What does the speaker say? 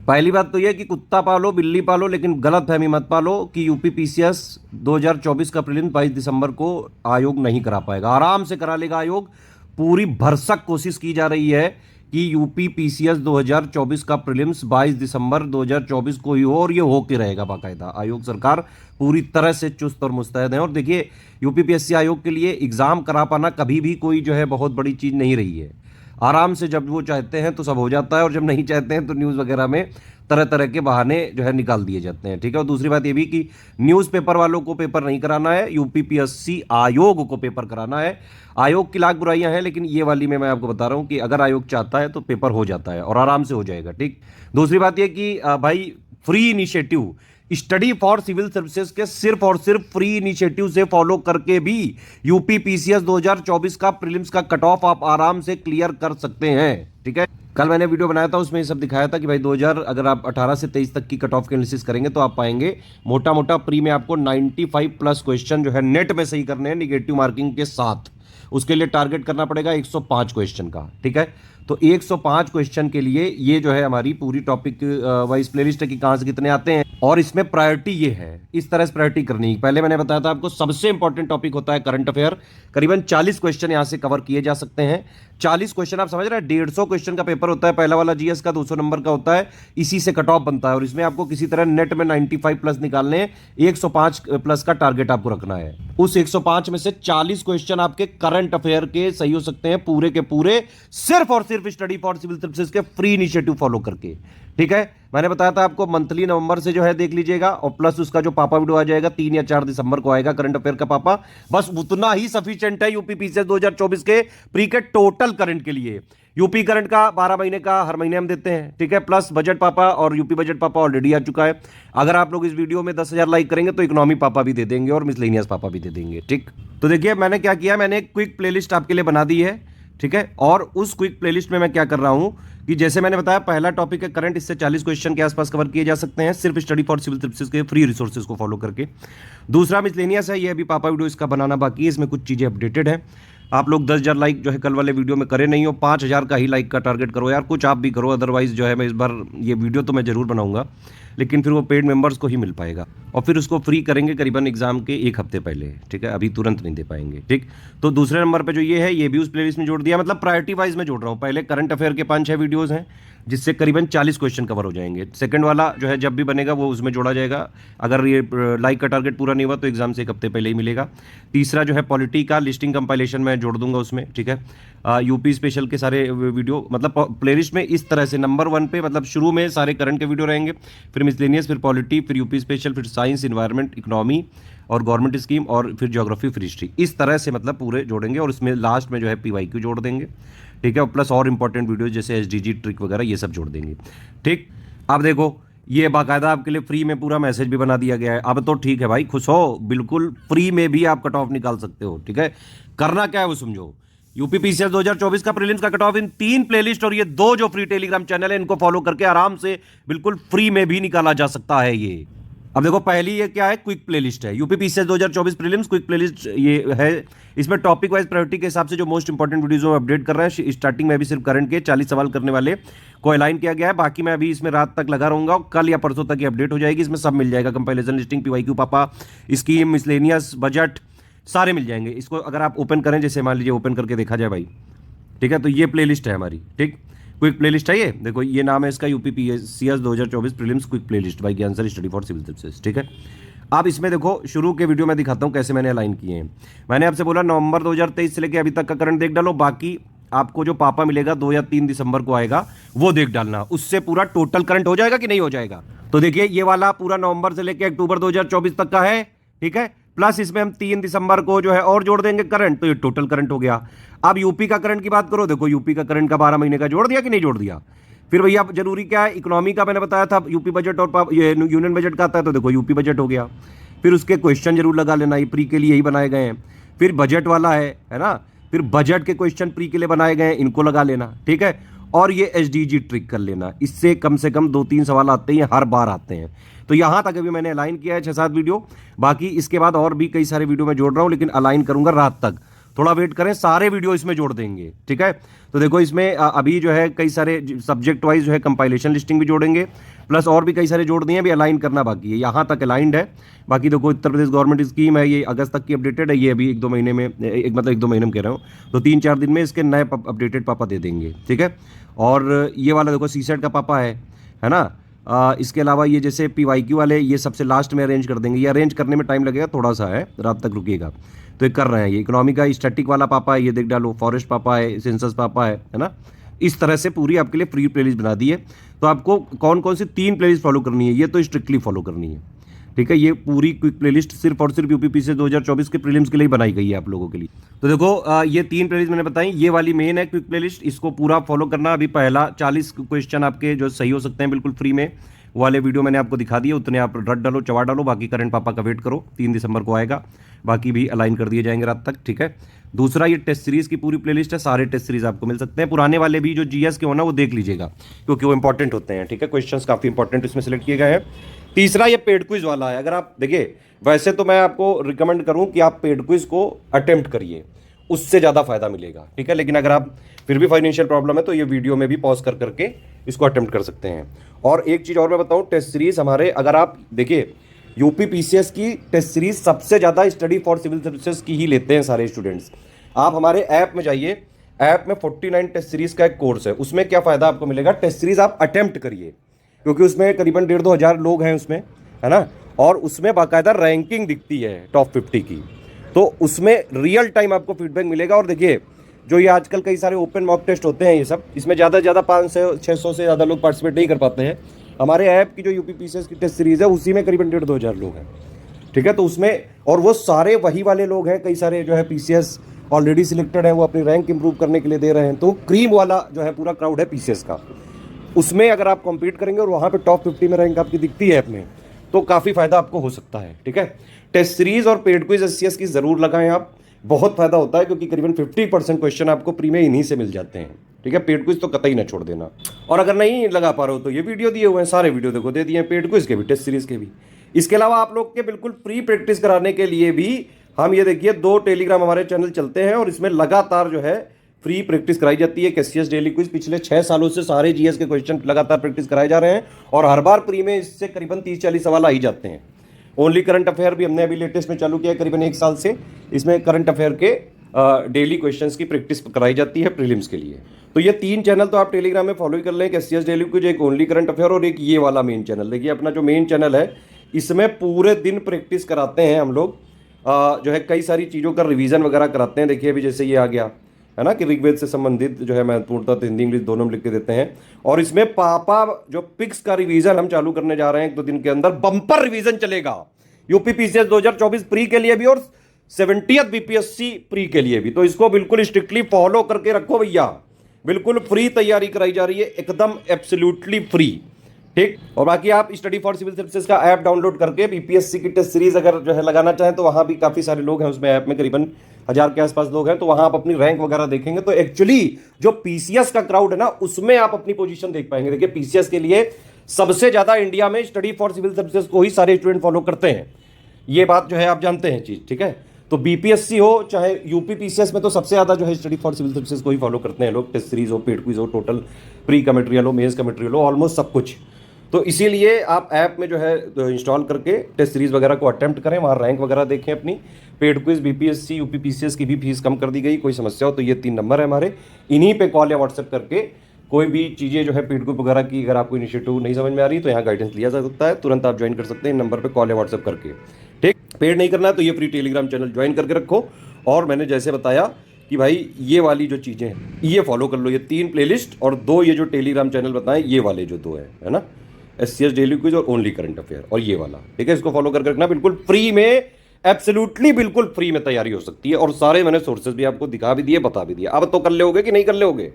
पहली बात तो यह कि कुत्ता पालो बिल्ली पालो, लेकिन गलत फहमी मत पालो कि यूपी पीसीएस 2024 का प्रीलिम्स 22 दिसंबर को आयोग नहीं करा पाएगा। आराम से करा लेगा आयोग। पूरी भरसक कोशिश की जा रही है कि यूपी पीसीएस 2024 का प्रीलिम्स 22 दिसंबर 2024 को ही हो, और ये होके रहेगा बाकायदा। आयोग सरकार पूरी तरह से चुस्त और मुस्तैद है। और देखिए, यूपी पीएससी आयोग के लिए एग्जाम करा पाना कभी भी कोई जो है बहुत बड़ी चीज नहीं रही है। आराम से जब वो चाहते हैं तो सब हो जाता है, और जब नहीं चाहते हैं तो न्यूज़ वगैरह में तरह तरह के बहाने जो है निकाल दिए जाते हैं। ठीक है। और दूसरी बात ये भी कि न्यूज़पेपर वालों को पेपर नहीं कराना है, यूपी पीएससी आयोग को पेपर कराना है। आयोग की लाख बुराइयां हैं, लेकिन ये वाली में मैं आपको बता रहा हूं कि अगर आयोग चाहता है तो पेपर हो जाता है और आराम से हो जाएगा। ठीक। दूसरी बात ये कि भाई free initiative study for civil services के सिर्फ और सिर्फ फ्री इनिशिएटिव से फॉलो करके भी यूपी पीसीएस 2024 का प्रीलिम्स का कट ऑफ आप आराम से क्लियर कर सकते हैं। ठीक है। कल मैंने वीडियो बनाया था, उसमें ये सब दिखाया था कि भाई 2000 अगर आप 18 से 23 तक की कट ऑफ के एनालिसिस करेंगे तो आप पाएंगे मोटा मोटा प्री में आपको 95 प्लस क्वेश्चन जो है नेट में सही करने हैं निगेटिव मार्किंग के साथ। उसके लिए टारगेट करना पड़ेगा 105 क्वेश्चन का। ठीक है। तो 105 क्वेश्चन के लिए ये जो है हमारी पूरी टॉपिक वाइज प्लेलिस्ट है कि कहां से कितने आते हैं, और इसमें प्रायोरिटी ये है, इस तरह से प्रायोरिटी करनी है। पहले मैंने बताया था आपको सबसे इंपॉर्टेंट टॉपिक होता है करंट अफेयर। करीबन 40 क्वेश्चन यहां से कवर किए जा सकते हैं। 40 क्वेश्चन आप समझ रहे हैं, 150 क्वेश्चन का पेपर होता है। पहला वाला जीएस का 200 नंबर का होता है, इसी से कट ऑफ बनता है। और इसमें आपको किसी तरह नेट में 95 प्लस निकालने, 105 प्लस का टारगेट आपको रखना है। उस 105 में से 40 क्वेश्चन आपके करंट अफेयर के सही हो सकते हैं पूरे के पूरे, सिर्फ और सिर्फ स्टडी फॉर सिविल सर्विसेज के फ्री इनिशिएटिव फॉलो करके। ठीक है। मैंने बताया था आपको मंथली नवंबर से जो है देख लीजिएगा, और प्लस उसका जो पापा वीडियो आ जाएगा 3 या 4 दिसंबर को आएगा करंट अफेयर का पापा। बस उतना ही सफिशिएंट है यूपी पीसीएस 2024 के प्री के टोटल करंट के लिए। यूपी करंट का 12 महीने का हर महीने हम देते हैं। ठीक है। प्लस बजट पापा, और यूपी बजट पापा ऑलरेडी आ चुका है। अगर आप लोग इस वीडियो में 10,000 लाइक करेंगे तो इकोनॉमी पापा भी दे देंगे और मिसलेनियस पापा भी दे देंगे। ठीक। तो देखिए मैंने क्या किया, मैंने एक क्विक प्लेलिस्ट आपके लिए बना दी है। ठीक है। और उस क्विक प्लेलिस्ट में मैं क्या कर रहा हूं कि जैसे मैंने बताया, पहला टॉपिक है करंट, इससे 40 क्वेश्चन के आसपास कवर किए जा सकते हैं सिर्फ स्टडी फॉर सिविल सर्विसेज के फ्री रिसोर्सेज को फॉलो करके। दूसरा मिसलेनियस है, ये अभी पापा वीडियो इसका बनाना बाकी है, इसमें कुछ चीजें अपडेटेड है। आप लोग 10,000 लाइक जो है कल वाले वीडियो में करे नहीं हो, 5,000 का ही लाइक का टारगेट करो यार, कुछ आप भी करो। अदरवाइज जो है मैं इस बार ये वीडियो तो मैं जरूर बनाऊंगा, लेकिन फिर वो पेड मेंबर्स को ही मिल पाएगा, और फिर उसको फ्री करेंगे करीबन एग्जाम के 1 हफ्ते पहले। ठीक है। अभी तुरंत नहीं दे पाएंगे। ठीक। तो दूसरे नंबर पे जो ये है, ये भी उस प्लेलिस्ट में जोड़ दिया, मतलब प्रायोरिटी वाइज में जोड़ रहा हूँ। पहले करंट अफेयर के 5-6 वीडियोस हैं जिससे करीबन 40 क्वेश्चन कवर हो जाएंगे। सेकंड वाला जो है जब भी बनेगा वो उसमें जोड़ा जाएगा। अगर ये लाइक का टारगेट पूरा नहीं हुआ तो एग्जाम से 1 हफ्ते पहले ही मिलेगा। तीसरा जो है पॉलिटी का लिस्टिंग कंपाइलेशन मैं जोड़ दूंगा उसमें। ठीक है। यूपी स्पेशल के सारे वीडियो, मतलब प्लेलिस्ट में इस तरह से नंबर 1 पे, मतलब शुरू में सारे करंट के वीडियो रहेंगे, फिर मिसलेनियस, फिर पॉलिटी, फिर यूपी स्पेशल, फिर साइंस, इन्वायरमेंट, इकोनॉमी और गवर्नमेंट स्कीम, और फिर ज्योग्राफी, फिर हिस्ट्री। इस तरह से मतलब पूरे जोड़ेंगे, और इसमें लास्ट में जो है पीवाईक्यू जोड़ देंगे। ठीक है। और प्लस और इंपॉर्टेंट वीडियो जैसे एसडीजी ट्रिक वगैरह ये सब जोड़ देंगे। ठीक। अब देखो ये बाकायदा आपके लिए फ्री में पूरा मैसेज भी बना दिया गया है। अब तो ठीक है भाई, खुश हो, बिल्कुल फ्री में भी आप कट ऑफ निकाल सकते हो। ठीक है। करना क्या है वो समझो, यूपी पीसीएस 2024 का प्रीलिम्स का कट ऑफ इन 3 प्लेलिस्ट और ये 2 जो फ्री टेलीग्राम चैनल है, इनको फॉलो करके आराम से बिल्कुल फ्री में भी निकाला जा सकता है ये। अब देखो पहली ये क्या है, क्विक प्लेलिस्ट है, UP PCS 2024 prelims quick playlist ये है। इसमें टॉपिक वाइज प्रायोरिटी के हिसाब से जो मोस्ट इंपॉर्टेंट वीडियोज में अपडेट कर रहे हैं। स्टार्टिंग में अभी सिर्फ करंट के 40 सवाल करने वाले को अलाइन किया गया है। बाकी मैं अभी इसमें रात तक लगा रहूंगा, कल या परसों तक ये अपडेट हो जाएगी। इसमें सब मिल जाएगा, कंपैरिजन लिस्टिंग, पीवाईक्यू पापा, स्कीम, मिसलेनियस, बजट, सारे मिल जाएंगे। इसको अगर आप ओपन करें, जैसे मान लीजिए ओपन करके देखा जाए भाई। ठीक है। तो ये प्लेलिस्ट है हमारी। ठीक। क्विक प्लेलिस्ट है ये, देखो ये नाम है इसका, UP PCS 2024 prelims quick playlist by Gyan sir study for civil services. ठीक है। अब इसमें देखो शुरू के वीडियो में दिखाता हूं कैसे मैंने अलाइन किए हैं। मैंने आपसे बोला नवंबर 2023 से लेकर अभी तक का करंट देख डालो, बाकी आपको जो पापा मिलेगा 2 या 3 दिसंबर को आएगा वो देख डालना, उससे पूरा टोटल करंट हो जाएगा कि नहीं हो जाएगा। तो देखिए ये वाला पूरा नवंबर से लेकर अक्टूबर 2024 तक का है। ठीक है। प्लस इसमें हम 3 दिसंबर को जो है और जोड़ देंगे करंट, तो ये टोटल करंट हो गया। अब यूपी का करंट की बात करो, देखो यूपी का करंट का 12 महीने का जोड़ दिया कि नहीं जोड़ दिया। फिर भैया जरूरी क्या है, इकोनॉमी का मैंने बताया था यूपी बजट और ये यूनियन बजट का आता है, तो देखो यूपी बजट हो गया। फिर उसके क्वेश्चन जरूर लगा लेना, ये प्री के लिए ही बनाए गए हैं। फिर बजट वाला है ना, फिर बजट के क्वेश्चन प्री के लिए बनाए गए हैं, इनको लगा लेना। ठीक है। और ये एसडीजी ट्रिक कर लेना, इससे कम से कम 2-3 सवाल आते हैं, हर बार आते हैं। तो यहां तक अभी मैंने अलाइन किया है 6-7 वीडियो, बाकी इसके बाद और भी कई सारे वीडियो में जोड़ रहा हूं, लेकिन अलाइन करूंगा रात तक। थोड़ा वेट करें, सारे वीडियो इसमें जोड़ देंगे, ठीक है। तो देखो इसमें अभी जो है कई सारे सब्जेक्ट वाइज जो है कंपाइलेशन लिस्टिंग भी जोड़ेंगे, प्लस और भी कई सारे जोड़ दिए हैं, अभी अलाइन करना बाकी है, यहाँ तक अलाइंड है। बाकी देखो उत्तर प्रदेश गवर्नमेंट स्कीम है, ये अगस्त तक की अपडेटेड है, ये अभी 1-2 महीने में, मतलब 1-2 महीने में कह रहा हूँ, तो 3-4 दिन में इसके नए अपडेटेड पापा दे देंगे, ठीक है। और ये वाला देखो सीसेट का पापा है ना। इसके अलावा ये जैसे पीवाईक्यू वाले, ये सबसे लास्ट में अरेंज कर देंगे, ये अरेंज करने में टाइम लगेगा थोड़ा सा है, रात तक रुकिएगा। तो ये कर रहे हैं, ये इकोनॉमी का स्टैटिक वाला पापा है, ये देख डालो, फॉरेस्ट पापा है, सेंसस पापा है ना। इस तरह से पूरी आपके लिए फ्री प्लेलिस्ट बना दी है। तो आपको कौन कौन सी 3 प्लेलिस्ट फॉलो करनी है, ये तो स्ट्रिक्टली फॉलो करनी है, ठीक है। ये पूरी क्विक प्लेलिस्ट सिर्फ और सिर्फ यूपीपीसीएस 2024 के प्रीलिम्स के लिए बनाई गई है आप लोगों के लिए। तो देखो ये 3 प्लेलिस्ट मैंने बताई, ये वाली मेन है क्विक प्लेलिस्ट, इसको पूरा फॉलो करना। अभी पहला 40 क्वेश्चन आपके जो सही हो सकते हैं बिल्कुल फ्री में, वाले वीडियो मैंने आपको दिखा दिए, उतने आप रट डालो, चवा डालो, बाकी करंट पापा का वेट करो, 3 दिसंबर को आएगा, बाकी भी अलाइन कर दिए जाएंगे रात तक, ठीक है। दूसरा ये टेस्ट सीरीज की पूरी प्लेलिस्ट है, सारे टेस्ट सीरीज आपको मिल सकते हैं, पुराने वाले भी जो जीएस के होना वो देख लीजिएगा, क्योंकि वो इंपॉर्टेंट होते हैं, ठीक है। क्वेश्चंस काफी इंपॉर्टेंट इसमें सिलेक्ट किए गए हैं। तीसरा ये पेड क्विज वाला है, अगर आप देखिए, वैसे तो मैं आपको रिकमेंड करूं कि आप पेड क्विज को अटेम्प्ट करिए, उससे ज़्यादा फायदा मिलेगा, ठीक है। लेकिन अगर आप फिर भी फाइनेंशियल प्रॉब्लम है तो ये वीडियो में भी पॉज कर करके इसको अटेम्प्ट कर सकते हैं। और एक चीज़ और मैं बताऊं, टेस्ट सीरीज हमारे, अगर आप देखिए यूपीपीसीएस की टेस्ट सीरीज सबसे ज़्यादा स्टडी फॉर सिविल सर्विसेज की ही लेते हैं सारे स्टूडेंट्स। आप हमारे ऐप में जाइए, ऐप में 49 टेस्ट सीरीज का एक कोर्स है, उसमें क्या फ़ायदा आपको मिलेगा, टेस्ट सीरीज आप अटेम्प्ट करिए, क्योंकि उसमें करीबन 1,500-2 हज़ार लोग हैं उसमें, है ना। और उसमें बाकायदा रैंकिंग दिखती है टॉप 50 की, तो उसमें रियल टाइम आपको फीडबैक मिलेगा। और देखिए जो ये आजकल कई सारे ओपन मॉक टेस्ट होते हैं, ये सब इसमें ज़्यादा से ज़्यादा 500-600 से ज़्यादा लोग पार्टिसिपेट नहीं कर पाते हैं। हमारे ऐप की जो यूपीपीसीएस की टेस्ट सीरीज़ है उसी में करीबन 1,500-2 हज़ार लोग हैं, ठीक है। तो उसमें, और वो सारे वही वाले लोग हैं, कई सारे जो है पीसीएस ऑलरेडी सिलेक्टेड है, वो अपनी रैंक इंप्रूव करने के लिए दे रहे हैं। तो क्रीम वाला जो है पूरा क्राउड है पीसीएस का, उसमें अगर आप कॉम्पीट करेंगे और वहाँ पर टॉप 50 में रैंक आपकी दिखती है अपने, तो काफ़ी फायदा आपको हो सकता है, ठीक है। टेस्ट सीरीज और पेड क्विज एससीएस की जरूर लगाएं आप, बहुत फायदा होता है, क्योंकि करीबन 50% क्वेश्चन आपको प्री में इन्हीं से मिल जाते हैं, ठीक है। पेड क्विज तो कतई ना छोड़ देना। और अगर नहीं लगा पा रहे हो तो ये वीडियो दिए हुए हैं, सारे वीडियो देखो, दे दिए हैं, पेड क्विज के भी, टेस्ट सीरीज के भी। इसके अलावा आप लोग के बिल्कुल फ्री प्रैक्टिस कराने के लिए भी हम ये देखिए 2 टेलीग्राम हमारे चैनल चलते हैं, और इसमें लगातार जो है फ्री प्रैक्टिस कराई जाती है। कैसीएस डेली क्विज पिछले 6 सालों से सारे जीएस के क्वेश्चन लगातार प्रैक्टिस कराए जा रहे हैं, और हर बार प्री में इससे करीबन 30-40 सवाल आ ही जाते हैं। ओनली करंट अफेयर भी हमने अभी लेटेस्ट में चालू किया है, करीबन 1 साल से इसमें करंट अफेयर के डेली क्वेश्चंस की प्रैक्टिस कराई जाती है प्रीलिम्स के लिए। तो ये 3 चैनल तो आप टेलीग्राम में फॉलो ही कर लें, कैसीएस डेली क्विज, एक ओनली करंट अफेयर, और एक ये वाला मेन चैनल। देखिए अपना जो मेन चैनल है इसमें पूरे दिन प्रैक्टिस कराते हैं हम लोग, जो है कई सारी चीज़ों का रिवीजन वगैरह कराते हैं। देखिए अभी जैसे ये आ गया है ना, कि ऋग्वेद से संबंधित जो है महत्वपूर्णता तो हिंदी इंग्लिश दोनों में लिख के देते हैं। और इसमें पापा जो पिक्स का रिवीजन हम चालू करने जा रहे हैं 1-2 दिन के अंदर, बम्पर रिवीजन चलेगा यूपीपीसीएस 2024 प्री के लिए भी और 70th बीपीएससी प्री के लिए भी। तो इसको बिल्कुल स्ट्रिक्टली फॉलो करके रखो भैया, बिल्कुल फ्री तैयारी कराई जा रही है, एकदम एब्सोल्युटली फ्री, ठीक। और बाकी आप स्टडी फॉर सिविल सर्विसेज का ऐप डाउनलोड करके बीपीएससी की टेस्ट सीरीज अगर जो है लगाना चाहें तो वहां भी काफी सारे लोग हैं उसमें, ऐप में करीबन 1000 के आसपास लोग हैं, तो वहां आप अपनी रैंक वगैरह देखेंगे तो एक्चुअली जो पीसीएस का क्राउड है ना, उसमें आप अपनी पोजीशन देख पाएंगे। देखिए पीसीएस के लिए सबसे ज्यादा इंडिया में स्टडी फॉर सिविल सर्विसेज को ही सारे स्टूडेंट फॉलो करते हैं, ये बात जो है आप जानते हैं चीज, ठीक है। तो बीपीएससी हो चाहे यूपीपीसीएस में, तो सबसे ज्यादा जो है स्टडी फॉर सिविल सर्विसेज को ही फॉलो करते हैं लोग। टेस्ट सीरीज हो, पेड क्विज हो, टोटल प्री का मटेरियल हो, मेंस का मटेरियल हो, ऑलमोस्ट सब कुछ। तो इसीलिए आप ऐप में जो है इंस्टॉल करके टेस्ट सीरीज वगैरह को अटेम्प्ट करें, वहाँ रैंक वगैरह देखें अपनी। पेड क्विज, बीपीएससी, यूपीपीसीएस की भी फीस कम कर दी गई, कोई समस्या हो तो ये 3 नंबर है हमारे, इन्हीं पे कॉल या व्हाट्सएप करके कोई भी चीज़ें जो है पेड क्विज वगैरह की अगर आपको इनिशिएटिव नहीं समझ में आ रही तो यहाँ गाइडेंस लिया जा सकता है, तुरंत आप ज्वाइन कर सकते हैं इन नंबर पर कॉल या व्हाट्सएप करके, ठीक। पेड नहीं करना है तो ये फ्री टेलीग्राम चैनल ज्वाइन करके रखो, और मैंने जैसे बताया कि भाई ये वाली जो चीज़ें हैं ये फॉलो कर लो, ये 3 प्लेलिस्ट और 2 ये जो टेलीग्राम चैनल बताएं, ये वाले जो 2 है ना, एससीएस डेली क्विज और ओनली करंट अफेयर, और ये वाला, ठीक है। इसको फॉलो करके रखना, बिल्कुल फ्री में, एब्सोल्युटली बिल्कुल फ्री में तैयारी हो सकती है। और सारे मैंने सोर्सेज भी आपको दिखा भी दिए, बता भी दिया। अब तो कर लोगे कि नहीं कर लोगे?